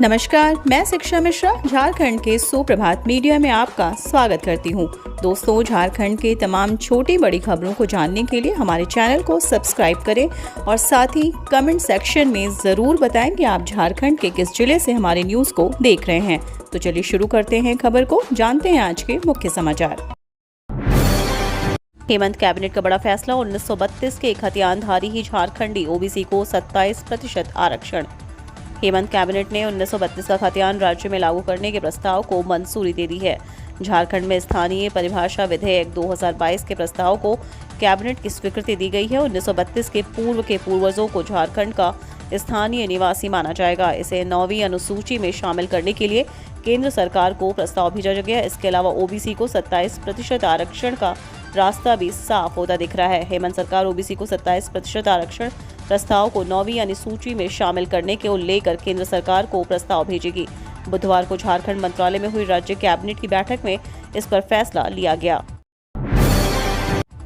नमस्कार, मैं शिक्षा मिश्रा झारखंड के सुप्रभात मीडिया में आपका स्वागत करती हूँ। दोस्तों, झारखंड के तमाम छोटी बड़ी खबरों को जानने के लिए हमारे चैनल को सब्सक्राइब करें और साथ ही कमेंट सेक्शन में ज़रूर बताएं कि आप झारखंड के किस जिले से हमारे न्यूज़ को देख रहे हैं। तो चलिए शुरू करते हैं खबर को, जानते हैं आज के मुख्य समाचार। हेमंत कैबिनेट का बड़ा फैसला, 1932 के खतियानधारी ही झारखंडी ओबीसी को 27% आरक्षण। हेमंत कैबिनेट ने 1932 का खतियान राज्य में लागू करने के प्रस्ताव को मंजूरी दे दी है। झारखंड में स्थानीय परिभाषा विधेयक 2022 के प्रस्ताव को कैबिनेट की स्वीकृति दी गई है। 1932 के पूर्व के पूर्वजों को झारखंड का स्थानीय निवासी माना जाएगा। इसे 9वीं अनुसूची में शामिल करने के लिए केंद्र सरकार को प्रस्ताव भेजा गया। इसके अलावा ओबीसी को 27% आरक्षण का रास्ता भी साफ होता दिख रहा है। हेमंत सरकार ओबीसी को 27% आरक्षण प्रस्ताव को 9वीं अनुसूची में शामिल करने को लेकर केंद्र सरकार को प्रस्ताव भेजेगी। बुधवार को झारखंड मंत्रालय में हुई राज्य कैबिनेट की बैठक में इस पर फैसला लिया गया।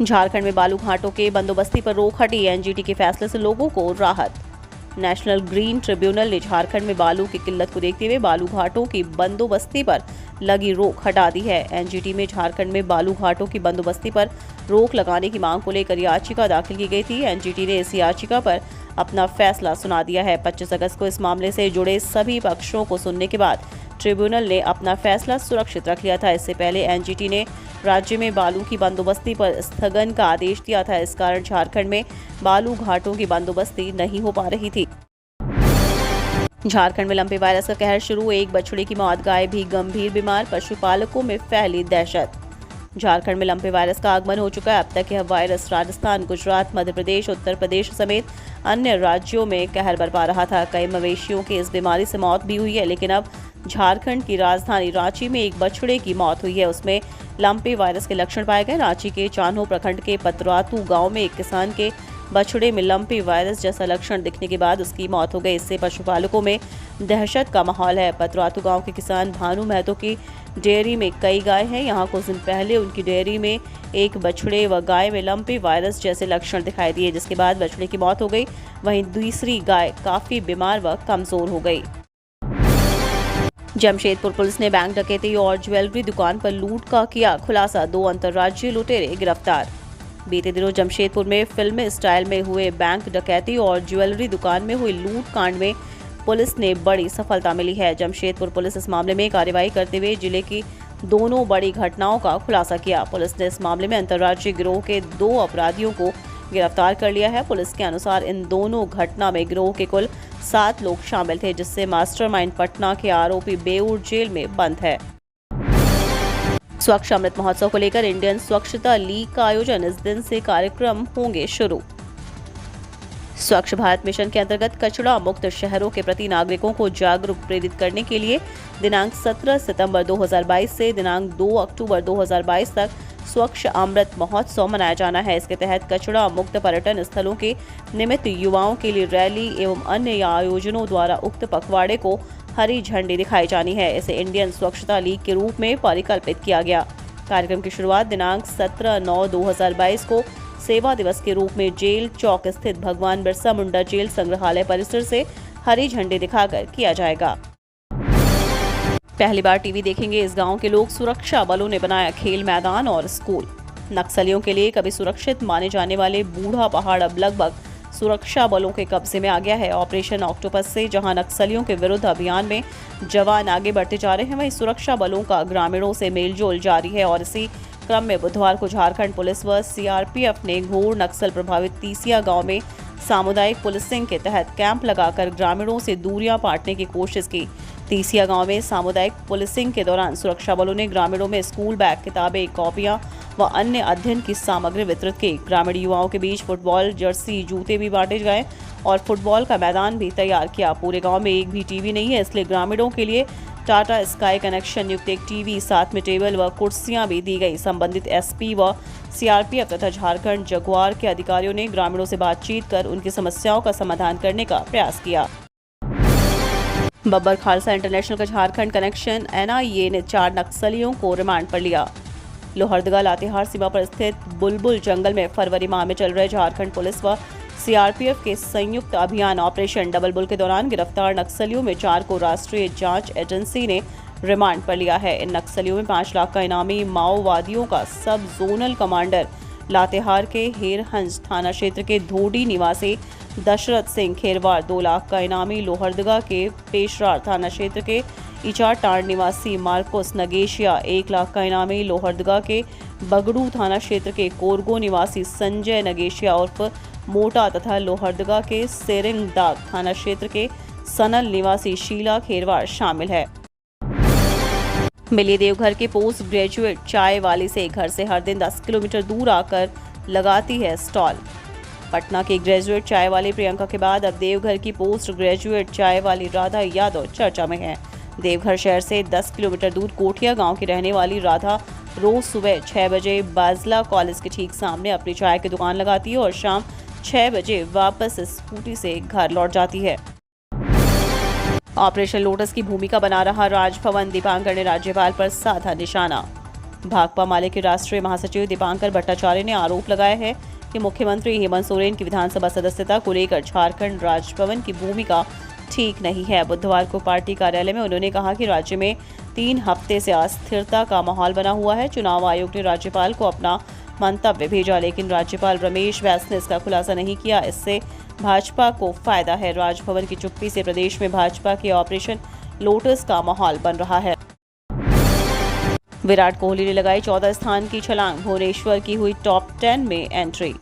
झारखंड में बालू घाटों के बंदोबस्ती पर रोक हटी, एनजीटी के फैसले से लोगों को राहत। नेशनल ग्रीन ट्रिब्यूनल ने झारखंड में बालू की किल्लत को देखते हुए बालू घाटों की बंदोबस्ती पर लगी रोक हटा दी है। एनजीटी में झारखंड में बालू घाटों की बंदोबस्ती पर रोक लगाने की मांग को लेकर याचिका दाखिल की गई थी। एनजीटी ने इस याचिका पर अपना फैसला सुना दिया है। 25 अगस्त को इस मामले से जुड़े सभी पक्षों को सुनने के बाद ट्रिब्यूनल ने अपना फैसला सुरक्षित रख लिया था। इससे पहले एनजीटी ने राज्य में बालू की बंदोबस्ती पर स्थगन का आदेश दिया था। इस कारण झारखंड में बालू घाटों की बंदोबस्ती नहीं हो पा रही थी। झारखंड में लंपी वायरस का कहर शुरू, एक बछड़े की मौत, गाय भी गंभीर बीमार, पशुपालकों में फैली दहशत। झारखंड में लंपी वायरस का आगमन हो चुका है। अब तक यह वायरस राजस्थान, गुजरात, मध्य प्रदेश, उत्तर प्रदेश समेत अन्य राज्यों में कहर बरपा रहा था। कई मवेशियों की इस बीमारी से मौत भी हुई है, लेकिन अब झारखंड की राजधानी रांची में एक बछड़े की मौत हुई है। उसमें लंपी वायरस के लक्षण पाए गए। रांची के चान्हो प्रखंड के पतरातू गांव में एक किसान के बछड़े में लंपी वायरस जैसा लक्षण दिखने के बाद उसकी मौत हो गई। इससे पशुपालकों में दहशत का माहौल है। पतरातू गांव के किसान भानु महतो की डेयरी में कई गाय हैं। यहां कुछ दिन पहले उनकी डेयरी में एक बछड़े व गाय में लंपी वायरस जैसे लक्षण दिखाई दिए, जिसके बाद बछड़े की मौत हो गई। वहीं दूसरी गाय काफी बीमार व कमजोर हो गई। जमशेदपुर पुलिस ने बैंक डकैती और ज्वेलरी दुकान पर लूट का किया खुलासा, 2 अंतर्राज्यीय लुटेरे गिरफ्तार। बीते दिनों जमशेदपुर में फिल्मी स्टाइल में हुए बैंक डकैती और ज्वेलरी दुकान में हुई लूट कांड में पुलिस ने बड़ी सफलता मिली है। जमशेदपुर पुलिस इस मामले में कार्रवाई करते हुए जिले की दोनों बड़ी घटनाओं का खुलासा किया। पुलिस ने इस मामले में अंतर्राज्यीय गिरोह के 2 अपराधियों को गिरफ्तार कर लिया है। पुलिस के अनुसार इन दोनों घटना में गिरोह के कुल 7 लोग शामिल थे, जिससे मास्टरमाइंड पटना के आरोपी बेऊर जेल में बंद है। स्वच्छ अमृत महोत्सव को लेकर इंडियन स्वच्छता लीग का आयोजन, इस दिन से कार्यक्रम होंगे शुरू। स्वच्छ भारत मिशन के अंतर्गत कचरा मुक्त शहरों के प्रति नागरिकों को जागरूक प्रेरित करने के लिए दिनांक 17 सितंबर 2022 से दिनांक 2 अक्टूबर 2022 तक स्वच्छ अमृत महोत्सव मनाया जाना है। इसके तहत कचरा मुक्त पर्यटन स्थलों के निमित्त युवाओं के लिए रैली एवं अन्य आयोजनों द्वारा उक्त पखवाड़े को हरी झंडी दिखाई जानी है। इसे इंडियन स्वच्छता लीग के रूप में परिकल्पित किया गया। कार्यक्रम की शुरुआत दिनांक 17/9/2022 को सेवा दिवस के रूप में जेल चौक स्थित भगवान बिरसा मुंडा जेल संग्रहालय परिसर से हरी झंडी दिखाकर किया जाएगा। पहली बार टीवी देखेंगे इस गांव के लोग, सुरक्षा बलों ने बनाया खेल मैदान और स्कूल। नक्सलियों के लिए कभी सुरक्षित माने जाने वाले बूढ़ा पहाड़ अब लगभग सुरक्षा बलों के कब्जे में आ गया है। ऑपरेशन ऑक्टोपस से जहां नक्सलियों के विरुद्ध अभियान में जवान आगे बढ़ते जा रहे हैं, वहीं सुरक्षा बलों का ग्रामीणों से मेलजोल जारी है। और इसी क्रम में बुधवार को झारखंड पुलिस व सीआरपीएफ ने घोर नक्सल प्रभावित तीसिया गांव में सामुदायिक पुलिसिंग के तहत कैंप लगाकर ग्रामीणों से दूरियां पाटने की कोशिश की। तीसिया गांव में सामुदायिक पुलिसिंग के दौरान सुरक्षा बलों ने ग्रामीणों में स्कूल बैग, किताबें, कॉपियां व अन्य अध्ययन की सामग्री वितरित की। ग्रामीण युवाओं के बीच फुटबॉल जर्सी, जूते भी बांटे गए और फुटबॉल का मैदान भी तैयार किया। पूरे गांव में एक भी टीवी नहीं है, इसलिए ग्रामीणों के लिए टाटा स्काई कनेक्शन युक्त एक टीवी, साथ में टेबल व कुर्सियां भी दी गई। संबंधित एसपी व सीआरपीएफ तथा झारखंड जगुआर के अधिकारियों ने ग्रामीणों से बातचीत कर उनकी समस्याओं का समाधान करने का प्रयास किया। बब्बर खालसा इंटरनेशनल का झारखंड कनेक्शन, एनआईए ने 4 नक्सलियों को रिमांड पर लिया। लोहरदगा लातेहार सीमा पर स्थित बुलबुल जंगल में फरवरी माह में चल रहे झारखंड पुलिस व सीआरपीएफ के संयुक्त अभियान ऑपरेशन डबल बुल के दौरान गिरफ्तार नक्सलियों में 4 को राष्ट्रीय जांच एजेंसी ने रिमांड पर लिया है। इन नक्सलियों में 5 लाख का इनामी माओवादियों का सब जोनल कमांडर लातेहार के हेरहंज थाना क्षेत्र के धोडी निवासी दशरथ सिंह खेरवार, 2 लाख का इनामी लोहरदगा के पेशरार थाना क्षेत्र के इचाटांड निवासी मार्कोस नगेशिया, 1 लाख का इनामी लोहरदगा के बगड़ू थाना क्षेत्र के कोरगो निवासी संजय नगेशिया उर्फ मोटा तथा लोहरदगा के सेरिंगदाग थाना क्षेत्र के सनल निवासी शीला खेरवार शामिल है। मिली देवघर के पोस्ट ग्रेजुएट चाय वाली से घर से हर दिन 10 किलोमीटर दूर आकर लगाती है स्टॉल। पटना की ग्रेजुएट चाय वाली प्रियंका के बाद अब देवघर की पोस्ट ग्रेजुएट चाय वाली राधा यादव चर्चा में है। देवघर शहर से 10 किलोमीटर दूर कोठिया गांव की रहने वाली राधा रोज सुबह 6 बजे बाजला कॉलेज के ठीक सामने अपनी चाय की दुकान लगाती है और शाम 6 बजे वापस स्कूटी से घर लौट जाती है। ऑपरेशन लोटस की भूमिका बना रहा राजभवन, दीपांकर ने राज्यपाल पर साधा निशाना। भाकपा माले के राष्ट्रीय महासचिव दीपांकर भट्टाचार्य ने आरोप लगाया है कि मुख्यमंत्री हेमंत सोरेन की विधानसभा सदस्यता को लेकर झारखंड राजभवन की भूमिका ठीक नहीं है। बुधवार को पार्टी कार्यालय में उन्होंने कहा कि राज्य में 3 हफ्ते से अस्थिरता का माहौल बना हुआ है। चुनाव आयोग ने राज्यपाल को अपना मंतव्य भेजा, लेकिन राज्यपाल रमेश बैस ने इसका खुलासा नहीं किया। इससे भाजपा को फायदा है। राजभवन की चुप्पी से प्रदेश में भाजपा के ऑपरेशन लोटस का माहौल बन रहा है। विराट कोहली ने लगाई 14 स्थान की छलांग, भुवनेश्वर की हुई टॉप 10 में एंट्री।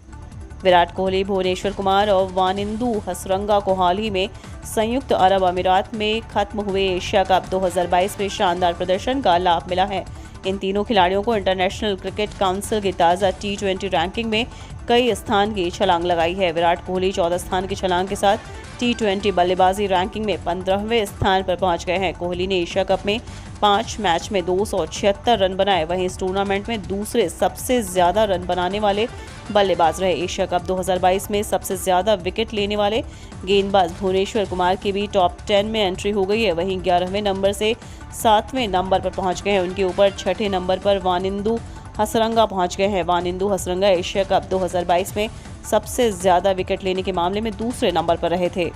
विराट कोहली, भुवनेश्वर कुमार और वानिंदु हसरंगा को हाल ही में संयुक्त अरब अमीरात में खत्म हुए एशिया कप 2022 में शानदार प्रदर्शन का लाभ मिला है। इन तीनों खिलाड़ियों को इंटरनेशनल क्रिकेट काउंसिल की ताज़ा T20 रैंकिंग में कई स्थान की छलांग लगाई है। विराट कोहली 14 स्थान की छलांग के साथ T20 बल्लेबाजी रैंकिंग में 15वें स्थान पर पहुंच गए हैं। कोहली ने एशिया कप में 5 मैच में 276 रन बनाए, वहीं इस टूर्नामेंट में दूसरे सबसे ज्यादा रन बनाने वाले बल्लेबाज रहे। एशिया कप 2022 में सबसे ज्यादा विकेट लेने वाले गेंदबाज भुवनेश्वर कुमार की भी टॉप 10 में एंट्री हो गई है। वहीं 11वें नंबर से 7वें नंबर पर पहुंच गए हैं। उनके ऊपर 6ठे नंबर पर वानिंदु हसरंगा पहुंच गए हैं। वानिंदु हसरंगा एशिया कप 2022 में सबसे ज्यादा विकेट लेने के मामले में दूसरे नंबर पर रहे थे।